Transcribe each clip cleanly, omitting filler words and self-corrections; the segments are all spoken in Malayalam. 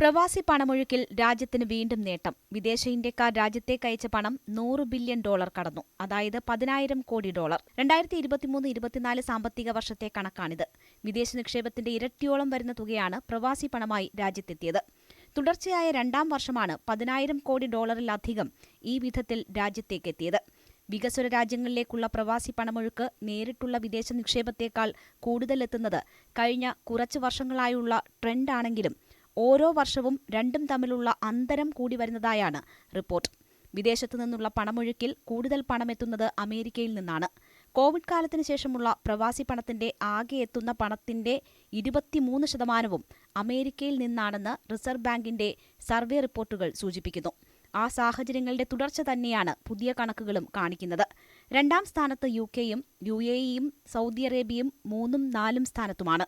പ്രവാസി പണമൊഴുക്കിൽ രാജ്യത്തിന് വീണ്ടും നേട്ടം. വിദേശ ഇന്ത്യക്കാർ രാജ്യത്തേക്ക് അയച്ച പണം $100 ബില്യൺ കടന്നു. അതായത് 10,000 കോടി ഡോളർ. 2023-24 സാമ്പത്തിക വർഷത്തെ കണക്കാണിത്. വിദേശ നിക്ഷേപത്തിന്റെ ഇരട്ടിയോളം വരുന്ന തുകയാണ് പ്രവാസി പണമായി രാജ്യത്തെത്തിയത്. തുടർച്ചയായ രണ്ടാം വർഷമാണ് 10,000 കോടി ഡോളറിലധികം ഈ വിധത്തിൽ രാജ്യത്തേക്കെത്തിയത്. വികസ്വര രാജ്യങ്ങളിലേക്കുള്ള പ്രവാസി പണമൊഴുക്ക് നേരിട്ടുള്ള വിദേശ നിക്ഷേപത്തേക്കാൾ കൂടുതലെത്തുന്നത് കഴിഞ്ഞ കുറച്ചു വർഷങ്ങളായുള്ള ട്രെൻഡാണെങ്കിലും ഓരോ വർഷവും രണ്ടും തമ്മിലുള്ള അന്തരം കൂടി വരുന്നതായാണ് റിപ്പോർട്ട്. വിദേശത്തു നിന്നുള്ള പണമൊഴുക്കിൽ കൂടുതൽ പണമെത്തുന്നത് അമേരിക്കയിൽ നിന്നാണ്. കോവിഡ് കാലത്തിന് ശേഷമുള്ള പ്രവാസി പണത്തിന്റെ ആകെ എത്തുന്ന പണത്തിന്റെ 23% അമേരിക്കയിൽ നിന്നാണെന്ന് റിസർവ് ബാങ്കിന്റെ സർവേ റിപ്പോർട്ടുകൾ സൂചിപ്പിക്കുന്നു. ആ സാഹചര്യങ്ങളുടെ തുടർച്ച തന്നെയാണ് പുതിയ കണക്കുകളും കാണിക്കുന്നത്. രണ്ടാം സ്ഥാനത്ത് യുകെയും UAEയും സൗദി അറേബ്യയും 3ഉം 4ഉം സ്ഥാനത്തുമാണ്.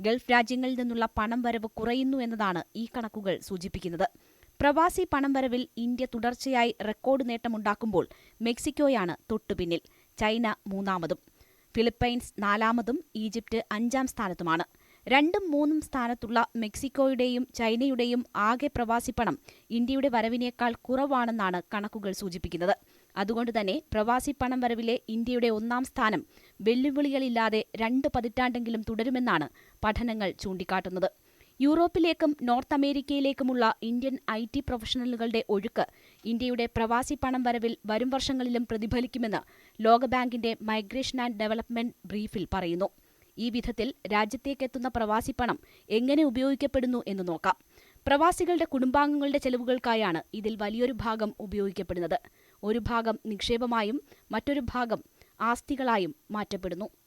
ഗൾഫ് രാജ്യങ്ങളിൽ നിന്നുള്ള പണം വരവ് കുറയുന്നു എന്നതാണ് ഈ കണക്കുകൾ സൂചിപ്പിക്കുന്നത്. പ്രവാസി പണം വരവിൽ ഇന്ത്യ തുടർച്ചയായി റെക്കോർഡ് നേട്ടമുണ്ടാക്കുമ്പോൾ മെക്സിക്കോയാണ് തൊട്ടുപിന്നിൽ. ചൈന 3ാമതും, ഫിലിപ്പൈൻസ് 4ാമതും, ഈജിപ്ത് 5ാം സ്ഥാനത്തുമാണ്. 2ഉം 3ഉം സ്ഥാനത്തുള്ള മെക്സിക്കോയുടെയും ചൈനയുടെയും ആകെ പ്രവാസി പണം ഇന്ത്യയുടെ വരവിനേക്കാൾ കുറവാണെന്നാണ് കണക്കുകൾ സൂചിപ്പിക്കുന്നത്. അതുകൊണ്ടുതന്നെ പ്രവാസി പണം വരവിലെ ഇന്ത്യയുടെ 1ാം സ്ഥാനം വെല്ലുവിളികളില്ലാതെ 2 പതിറ്റാണ്ടെങ്കിലും തുടരുമെന്നാണ് പഠനങ്ങൾ ചൂണ്ടിക്കാട്ടുന്നത്. യൂറോപ്പിലേക്കും നോർത്ത് അമേരിക്കയിലേക്കുമുള്ള ഇന്ത്യൻ IT പ്രൊഫഷണലുകളുടെ ഒഴുക്ക് ഇന്ത്യയുടെ പ്രവാസി പണം വരവിൽ വരും വർഷങ്ങളിലും പ്രതിഫലിക്കുമെന്ന് ലോകബാങ്കിന്റെ മൈഗ്രേഷൻ ആൻഡ് ഡെവലപ്മെന്റ് ബ്രീഫിൽ പറയുന്നു. ഈ വിധത്തിൽ രാജ്യത്തേക്കെത്തുന്ന പ്രവാസി പണം എങ്ങനെ ഉപയോഗിക്കപ്പെടുന്നു എന്ന് നോക്കാം. പ്രവാസികളുടെ കുടുംബാംഗങ്ങളുടെ ചെലവുകൾക്കായാണ് ഇതിൽ വലിയൊരു ഭാഗം ഉപയോഗിക്കപ്പെടുന്നത്. ഒരു ഭാഗം നിക്ഷേപമായും മറ്റൊരു ഭാഗം ആസ്തികളായും മാറ്റപ്പെടുന്നു.